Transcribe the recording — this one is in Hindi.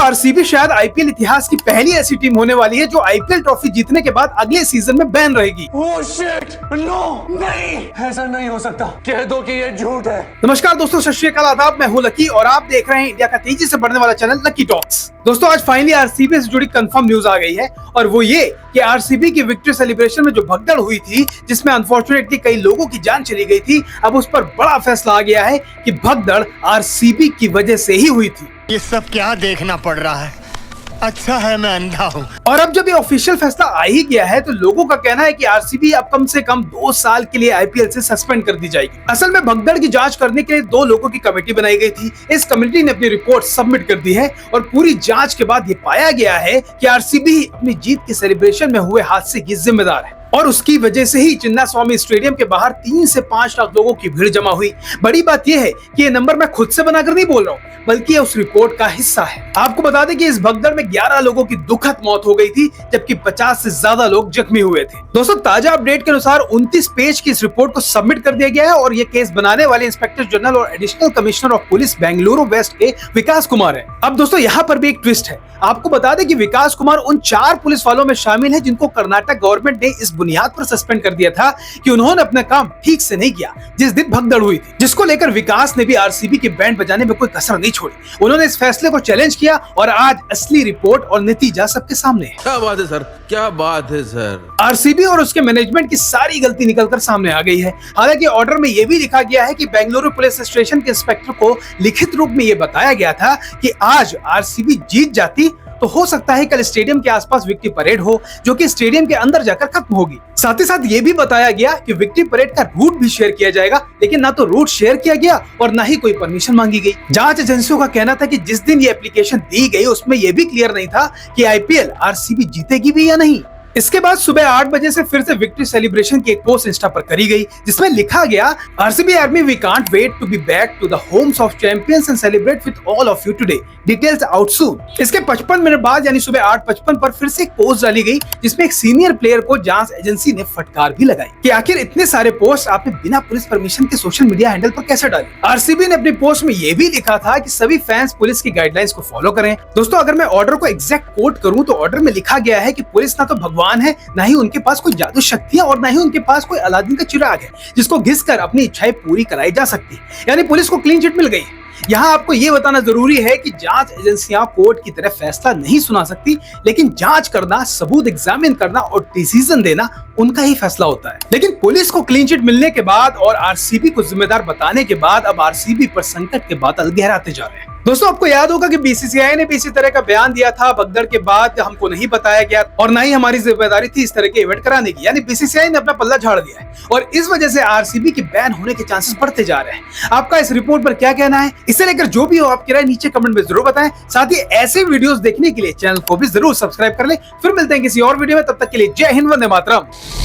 आरसीबी शायद आईपीएल इतिहास की पहली ऐसी टीम होने वाली है जो आईपीएल ट्रॉफी जीतने के बाद अगले सीजन में बैन रहेगी। ओह शिट, नो, नहीं, ऐसा नहीं हो सकता। कह दो कि ये झूठ है। नमस्कार दोस्तों, सत श्री अकाल, आदाब, मैं हूं लकी और आप देख रहे हैं इंडिया का तेजी से बढ़ने वाला चैनल लकी टॉक्स। दोस्तों आज फाइनली आरसीबी से जुड़ी कंफर्म न्यूज आ गई है और वो ये कि आरसीबी की विक्ट्री सेलिब्रेशन में जो भगदड़ हुई थी जिसमें अनफॉर्चुनेटली कई लोगों की जान चली गई थी, अब उस पर बड़ा फैसला आ गया है कि भगदड़ आरसीबी की वजह से ही हुई थी। ये सब क्या देखना पड़ रहा है? अच्छा है मैं अंधा हूँ। और अब जब ये ऑफिशियल फैसला आ ही गया है तो लोगों का कहना है कि आरसीबी अब कम से कम 2 साल के लिए आईपीएल से सस्पेंड कर दी जाएगी। असल में भगदड़ की जांच करने के लिए 2 लोगों की कमेटी बनाई गई थी। इस कमेटी ने अपनी रिपोर्ट सबमिट कर दी है और पूरी जांच के बाद ये पाया गया है कि आरसीबी अपनी जीत के सेलिब्रेशन में हुए हादसे की जिम्मेदार है और उसकी वजह से ही चिन्नास्वामी स्टेडियम के बाहर 3 से 5 लाख लोगों की भीड़ जमा हुई। बड़ी बात यह है कि ये नंबर मैं खुद से बनाकर नहीं बोल रहा हूँ बल्कि ये उस रिपोर्ट का हिस्सा है। आपको बता दें कि इस भगदड़ में 11 लोगों की दुखद मौत हो गई थी जबकि 50 से ज्यादा लोग जख्मी हुए थे। दोस्तों ताजा अपडेट के अनुसार 29 पेज की इस रिपोर्ट को सबमिट कर दिया गया है और ये केस बनाने वाले इंस्पेक्टर जनरल और additional commissioner of police Bengaluru west के विकास कुमार है। अब दोस्तों यहाँ पर भी एक ट्विस्ट है। आपको बता दें कि विकास कुमार उन 4 पुलिस वालों में शामिल है जिनको कर्नाटक गवर्नमेंट ने इस बुनियाद पर सस्पेंड कर दिया था कि उन्होंने अपना काम ठीक से नहीं किया जिस दिन भगदड़ हुई थी, जिसको लेकर विकास ने भी आरसीबी की बैंड बजाने में कोई कसर नहीं छोड़ी। उन्होंने इस फैसले को चैलेंज किया और आज असली रिपोर्ट और नतीजा सबके सामने है। क्या बात है सर, क्या बात है सर। आरसीबी और उसके मैनेजमेंट की सारी गलती निकलकर सामने आ गई है। हालांकि ऑर्डर में यह भी लिखा गया है कि बेंगलुरु पुलिस स्टेशन के इंस्पेक्टर को लिखित रूप में यह बताया गया था कि आज आरसीबी जीत जाती तो हो सकता है कल स्टेडियम के आसपास विक्ट्री परेड हो जो कि स्टेडियम के अंदर जाकर खत्म होगी। साथ ही साथ ये भी बताया गया कि विक्ट्री परेड का रूट भी शेयर किया जाएगा, लेकिन ना तो रूट शेयर किया गया और ना ही कोई परमिशन मांगी गई। जांच एजेंसियों का कहना था कि जिस दिन ये एप्लीकेशन दी गई उसमें यह भी क्लियर नहीं था कि आईपीएल आरसीबी जीतेगी भी या नहीं। इसके बाद सुबह 8 बजे से फिर से विक्ट्री सेलिब्रेशन की एक पोस्ट इंस्टा पर करी गई जिसमें लिखा गया, RCB army we can't wait to be back to the homes of champions and celebrate with all of you today, details out soon. इसके 55 मिनट बाद यानी सुबह 8:55 पर फिर से एक पोस्ट डाली गई जिसमें एक सीनियर प्लेयर को जांच एजेंसी ने फटकार भी लगाई कि आखिर इतने सारे पोस्ट आपने बिना पुलिस परमिशन के सोशल मीडिया हैंडल पर कैसे डाले। आरसीबी ने अपनी पोस्ट में यह भी लिखा था कि सभी फैंस पुलिस की गाइडलाइंस को फॉलो करें। दोस्तों अगर मैं ऑर्डर को एग्जैक्ट कोट करूं तो ऑर्डर में लिखा गया है कि पुलिस ना तो भगवान है, ना ही उनके पास कोई जादू शक्ति है और ना ही उनके पास कोई अलादीन का चिराग है जिसको घिसकर अपनी इच्छाएं पूरी कराई जा सकती है। यानी पुलिस को क्लीन चिट मिल गई है। यहाँ आपको ये बताना जरूरी है कि जांच एजेंसियां कोर्ट की तरह फैसला नहीं सुना सकती, लेकिन जांच करना, सबूत एग्जामिन करना और डिसीजन देना उनका ही फैसला होता है। लेकिन पुलिस को क्लीन चिट मिलने के बाद और आरसीबी को जिम्मेदार बताने के बाद अब आरसीबी पर संकट के बादल गहराते जा रहे हैं। दोस्तों आपको याद होगा कि बीसीसीआई ने भी इसी तरह का बयान दिया था भगदड़ के बाद, हमको नहीं बताया गया और ना ही हमारी जिम्मेदारी थी इस तरह के इवेंट कराने की। यानी बीसीसीआई ने अपना पल्ला झाड़ दिया है और इस वजह से आरसीबी के बैन होने के चांसेस बढ़ते जा रहे हैं। आपका इस रिपोर्ट पर क्या कहना है, इसे लेकर जो भी हो आपकी राय नीचे कमेंट में जरूर बताएं। साथ ही ऐसे वीडियोस देखने के लिए चैनल को भी जरूर सब्सक्राइब कर लें। फिर मिलते हैं किसी और वीडियो में, तब तक के लिए जय हिंद, वंदे मातरम।